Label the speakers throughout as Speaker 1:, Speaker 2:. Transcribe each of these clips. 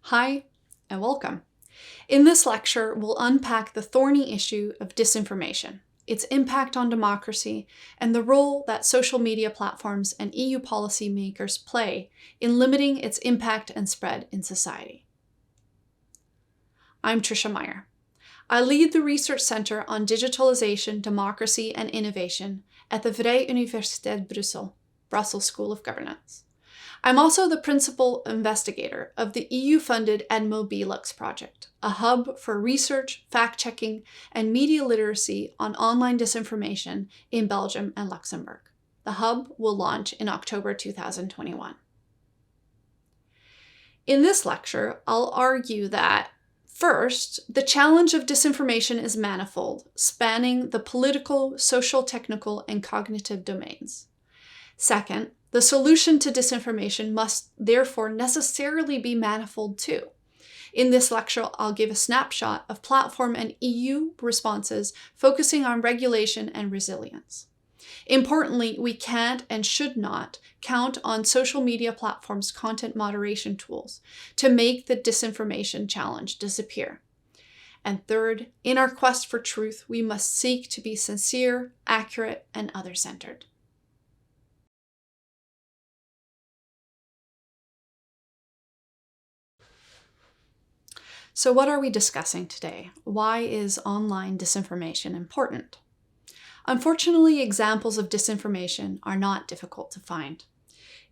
Speaker 1: Hi, and welcome. In this lecture, we'll unpack the thorny issue of disinformation, its impact on democracy, and the role that social media platforms and EU policymakers play in limiting its impact and spread in society. I'm Tricia Meyer. I lead the Research Center on Digitalisation, Democracy, and Innovation at the Vrije Universiteit Brussel, Brussels School of Governance. I'm also the principal investigator of the EU-funded EdmoBelux project, a hub for research, fact-checking, and media literacy on online disinformation in Belgium and Luxembourg. The hub will launch in October 2021. In this lecture, I'll argue that, first, the challenge of disinformation is manifold, spanning the political, social, technical, and cognitive domains. Second, the solution to disinformation must therefore necessarily be manifold too. In this lecture, I'll give a snapshot of platform and EU responses focusing on regulation and resilience. Importantly, we can't and should not count on social media platforms' content moderation tools to make the disinformation challenge disappear. And third, in our quest for truth, we must seek to be sincere, accurate, and other-centered. So what are we discussing today? Why is online disinformation important? Unfortunately, examples of disinformation are not difficult to find.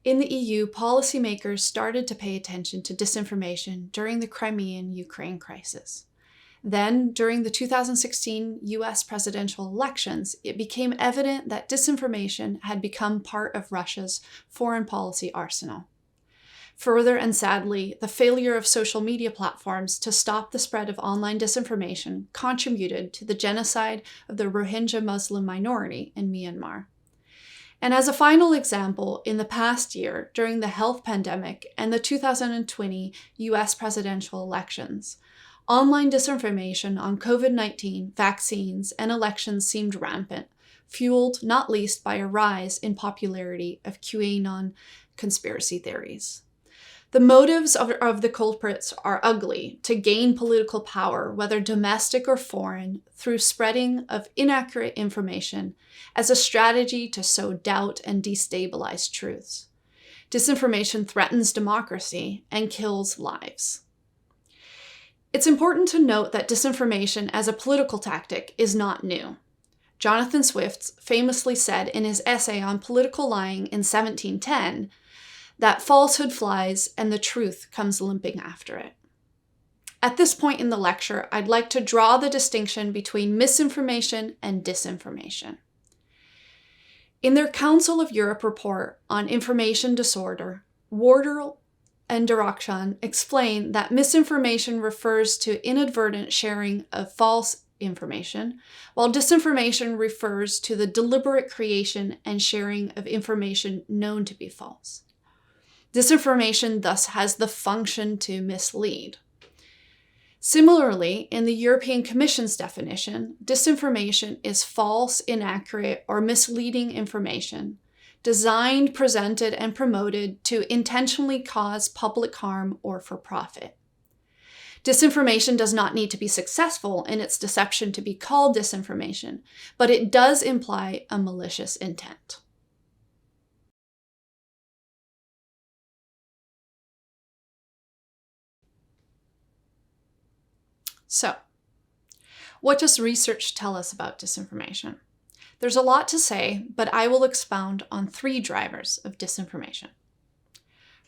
Speaker 1: In the EU, policymakers started to pay attention to disinformation during the Crimean-Ukraine crisis. Then, during the 2016 US presidential elections, it became evident that disinformation had become part of Russia's foreign policy arsenal. Further and sadly, the failure of social media platforms to stop the spread of online disinformation contributed to the genocide of the Rohingya Muslim minority in Myanmar. And as a final example, in the past year, during the health pandemic and the 2020 US presidential elections, online disinformation on COVID-19, vaccines, and elections seemed rampant, fueled not least by a rise in popularity of QAnon conspiracy theories. The motives of the culprits are ugly: to gain political power, whether domestic or foreign, through spreading of inaccurate information as a strategy to sow doubt and destabilize truths. Disinformation threatens democracy and kills lives. It's important to note that disinformation as a political tactic is not new. Jonathan Swift famously said in his essay on political lying in 1710, that falsehood flies and the truth comes limping after it. At this point in the lecture, I'd like to draw the distinction between misinformation and disinformation. In their Council of Europe report on information disorder, Wardle and Dirakshan explain that misinformation refers to inadvertent sharing of false information, while disinformation refers to the deliberate creation and sharing of information known to be false. Disinformation thus has the function to mislead. Similarly, in the European Commission's definition, disinformation is false, inaccurate, or misleading information designed, presented, and promoted to intentionally cause public harm or for profit. Disinformation does not need to be successful in its deception to be called disinformation, but it does imply a malicious intent. So, what does research tell us about disinformation? There's a lot to say, but I will expound on three drivers of disinformation.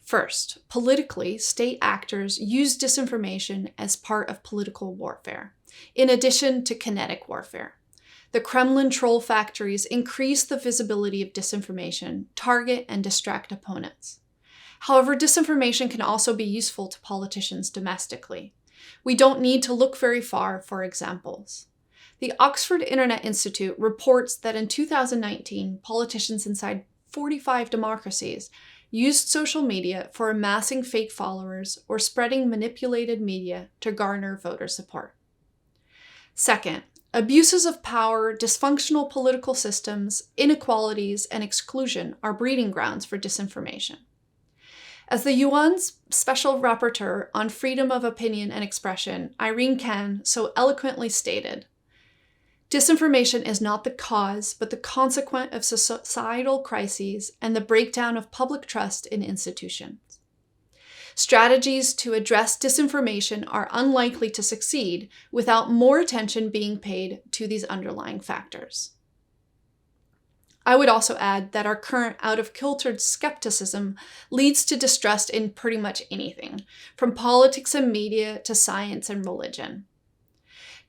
Speaker 1: First, politically, state actors use disinformation as part of political warfare, in addition to kinetic warfare. The Kremlin troll factories increase the visibility of disinformation, target and distract opponents. However, disinformation can also be useful to politicians domestically. We don't need to look very far for examples. The Oxford Internet Institute reports that in 2019, politicians inside 45 democracies used social media for amassing fake followers or spreading manipulated media to garner voter support. Second, abuses of power, dysfunctional political systems, inequalities, and exclusion are breeding grounds for disinformation. As the UN's Special Rapporteur on Freedom of Opinion and Expression, Irene Khan, so eloquently stated, "Disinformation is not the cause, but the consequence of societal crises and the breakdown of public trust in institutions. Strategies to address disinformation are unlikely to succeed without more attention being paid to these underlying factors." I would also add that our current out-of-kilter skepticism leads to distrust in pretty much anything, from politics and media to science and religion.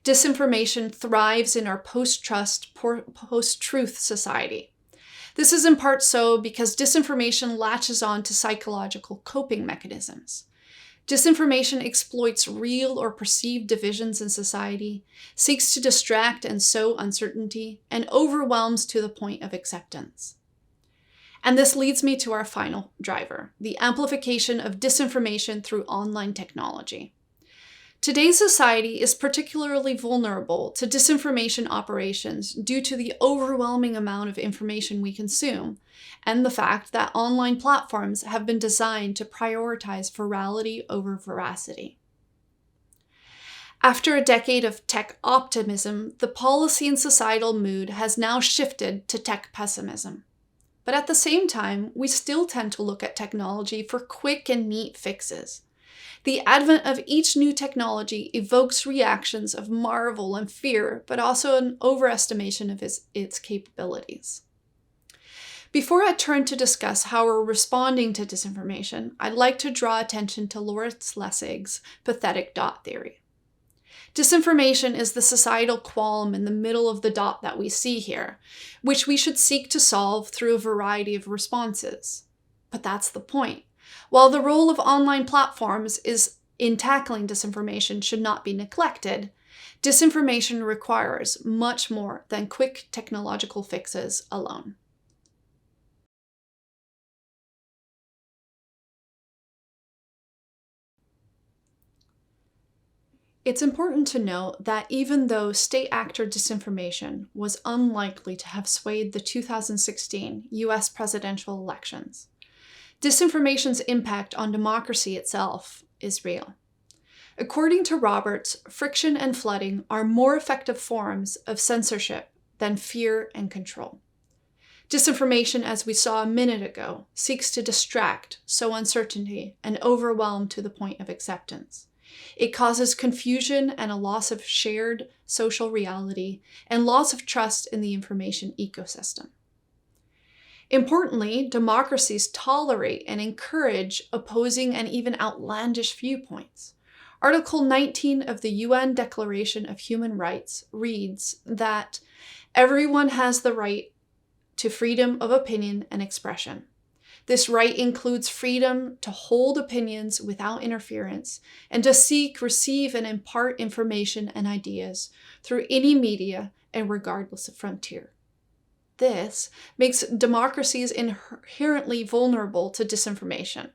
Speaker 1: Disinformation thrives in our post-trust, post-truth society. This is in part so because disinformation latches on to psychological coping mechanisms. Disinformation exploits real or perceived divisions in society, seeks to distract and sow uncertainty, and overwhelms to the point of acceptance. And this leads me to our final driver, the amplification of disinformation through online technology. Today's society is particularly vulnerable to disinformation operations due to the overwhelming amount of information we consume, and the fact that online platforms have been designed to prioritize virality over veracity. After a decade of tech optimism, the policy and societal mood has now shifted to tech pessimism. But at the same time, we still tend to look at technology for quick and neat fixes. The advent of each new technology evokes reactions of marvel and fear, but also an overestimation of its capabilities. Before I turn to discuss how we're responding to disinformation, I'd like to draw attention to Lawrence Lessig's pathetic dot theory. Disinformation is the societal qualm in the middle of the dot that we see here, which we should seek to solve through a variety of responses. But that's the point. While the role of online platforms in tackling disinformation should not be neglected, disinformation requires much more than quick technological fixes alone. It's important to note that even though state actor disinformation was unlikely to have swayed the 2016 US presidential elections, disinformation's impact on democracy itself is real. According to Roberts, friction and flooding are more effective forms of censorship than fear and control. Disinformation, as we saw a minute ago, seeks to distract, sow uncertainty, and overwhelm to the point of acceptance. It causes confusion and a loss of shared social reality and loss of trust in the information ecosystem. Importantly, democracies tolerate and encourage opposing and even outlandish viewpoints. Article 19 of the UN Declaration of Human Rights reads that everyone has the right to freedom of opinion and expression. This right includes freedom to hold opinions without interference and to seek, receive, and impart information and ideas through any media and regardless of frontier. This makes democracies inherently vulnerable to disinformation.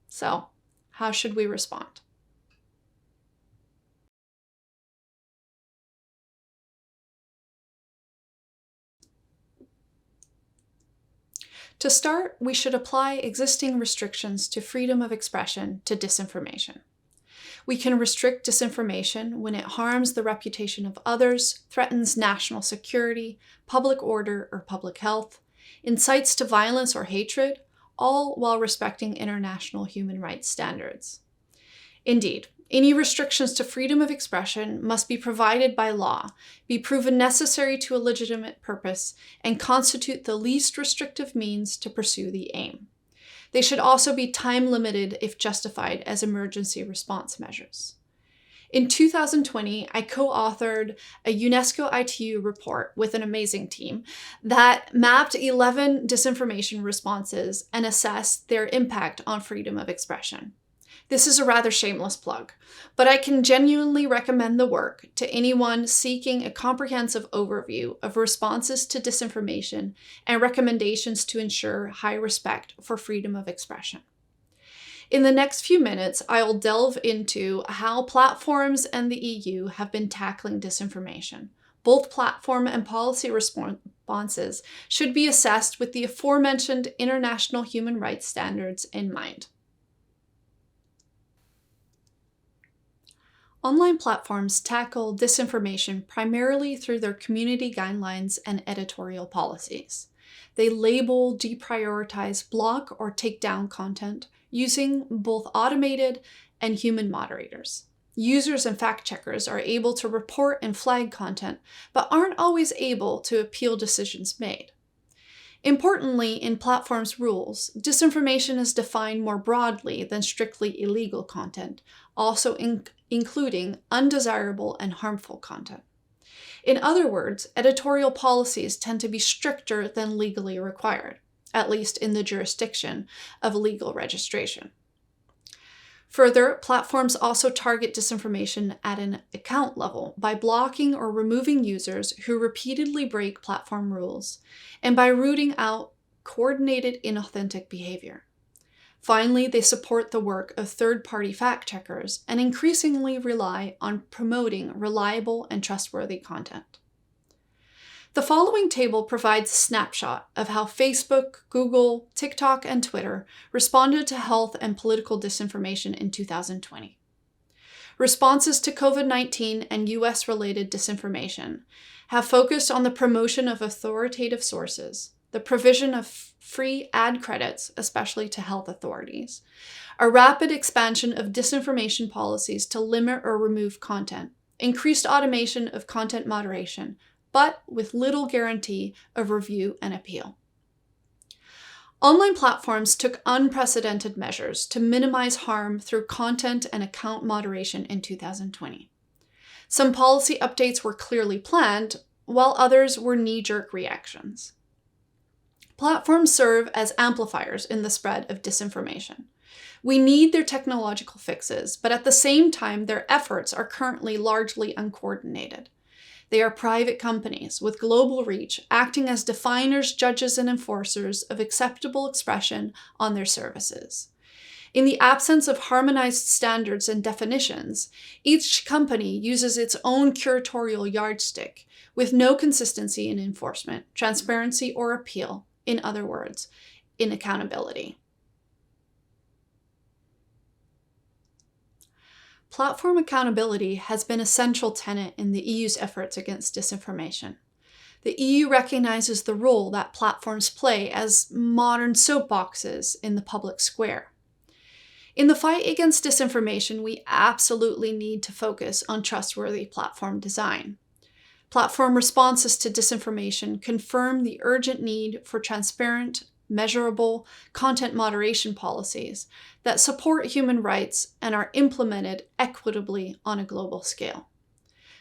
Speaker 1: So, how should we respond? To start, we should apply existing restrictions to freedom of expression to disinformation. We can restrict disinformation when it harms the reputation of others, threatens national security, public order, or public health, incites to violence or hatred, all while respecting international human rights standards. Indeed, any restrictions to freedom of expression must be provided by law, be proven necessary to a legitimate purpose, and constitute the least restrictive means to pursue the aim. They should also be time-limited if justified as emergency response measures. In 2020, I co-authored a UNESCO ITU report with an amazing team that mapped 11 disinformation responses and assessed their impact on freedom of expression. This is a rather shameless plug, but I can genuinely recommend the work to anyone seeking a comprehensive overview of responses to disinformation and recommendations to ensure high respect for freedom of expression. In the next few minutes, I'll delve into how platforms and the EU have been tackling disinformation. Both platform and policy responses should be assessed with the aforementioned international human rights standards in mind. Online platforms tackle disinformation primarily through their community guidelines and editorial policies. They label, deprioritize, block, or take down content using both automated and human moderators. Users and fact-checkers are able to report and flag content, but aren't always able to appeal decisions made. Importantly, in platforms' rules, disinformation is defined more broadly than strictly illegal content, also including undesirable and harmful content. In other words, editorial policies tend to be stricter than legally required, at least in the jurisdiction of legal registration. Further, platforms also target disinformation at an account level by blocking or removing users who repeatedly break platform rules, and by rooting out coordinated inauthentic behavior. Finally, they support the work of third-party fact-checkers and increasingly rely on promoting reliable and trustworthy content. The following table provides a snapshot of how Facebook, Google, TikTok, and Twitter responded to health and political disinformation in 2020. Responses to COVID-19 and US-related disinformation have focused on the promotion of authoritative sources, the provision of free ad credits, especially to health authorities, a rapid expansion of disinformation policies to limit or remove content, increased automation of content moderation, but with little guarantee of review and appeal. Online platforms took unprecedented measures to minimize harm through content and account moderation in 2020. Some policy updates were clearly planned, while others were knee-jerk reactions. Platforms serve as amplifiers in the spread of disinformation. We need their technological fixes, but at the same time, their efforts are currently largely uncoordinated. They are private companies with global reach, acting as definers, judges, and enforcers of acceptable expression on their services. In the absence of harmonized standards and definitions, each company uses its own curatorial yardstick, with no consistency in enforcement, transparency, or appeal, in other words, in accountability. Platform accountability has been a central tenet in the EU's efforts against disinformation. The EU recognizes the role that platforms play as modern soapboxes in the public square. In the fight against disinformation, we absolutely need to focus on trustworthy platform design. Platform responses to disinformation confirm the urgent need for transparent, measurable content moderation policies that support human rights and are implemented equitably on a global scale.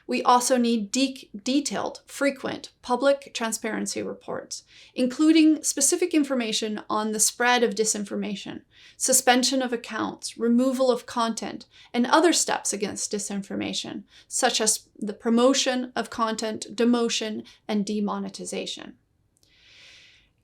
Speaker 1: We also need detailed, frequent public transparency reports, including specific information on the spread of disinformation, suspension of accounts, removal of content, and other steps against disinformation, such as the promotion of content, demotion, and demonetization.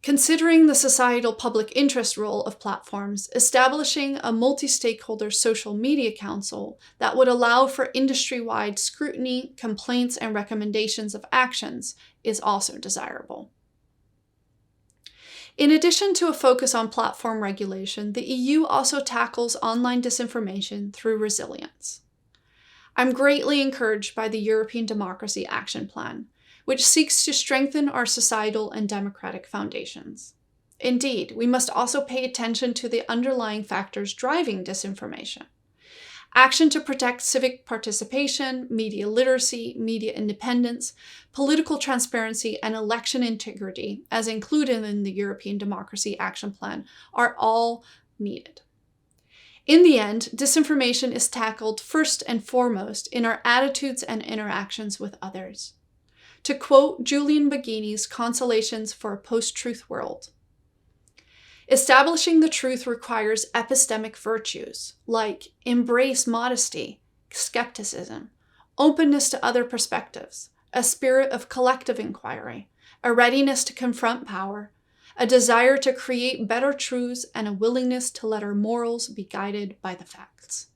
Speaker 1: Considering the societal public interest role of platforms, establishing a multi-stakeholder social media council that would allow for industry-wide scrutiny, complaints, and recommendations of actions is also desirable. In addition to a focus on platform regulation, the EU also tackles online disinformation through resilience. I'm greatly encouraged by the European Democracy Action Plan, which seeks to strengthen our societal and democratic foundations. Indeed, we must also pay attention to the underlying factors driving disinformation. Action to protect civic participation, media literacy, media independence, political transparency, and election integrity, as included in the European Democracy Action Plan, are all needed. In the end, disinformation is tackled first and foremost in our attitudes and interactions with others. To quote Julian Baggini's Consolations for a Post-Truth World, establishing the truth requires epistemic virtues like embrace modesty, skepticism, openness to other perspectives, a spirit of collective inquiry, a readiness to confront power, a desire to create better truths, and a willingness to let our morals be guided by the facts.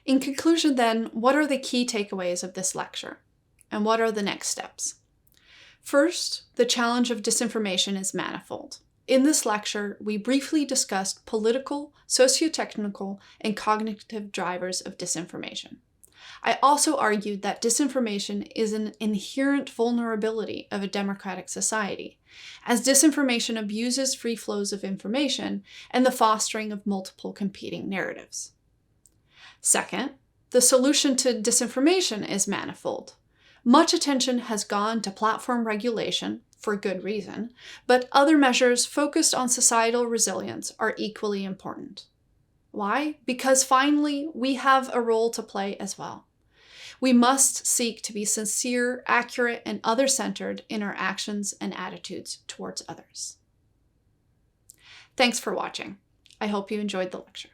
Speaker 1: In conclusion then, what are the key takeaways of this lecture? And what are the next steps? First, the challenge of disinformation is manifold. In this lecture, we briefly discussed political, socio-technical, and cognitive drivers of disinformation. I also argued that disinformation is an inherent vulnerability of a democratic society, as disinformation abuses free flows of information and the fostering of multiple competing narratives. Second, the solution to disinformation is manifold. Much attention has gone to platform regulation, for good reason, but other measures focused on societal resilience are equally important. Why? Because finally, we have a role to play as well. We must seek to be sincere, accurate, and other-centered in our actions and attitudes towards others. Thanks for watching. I hope you enjoyed the lecture.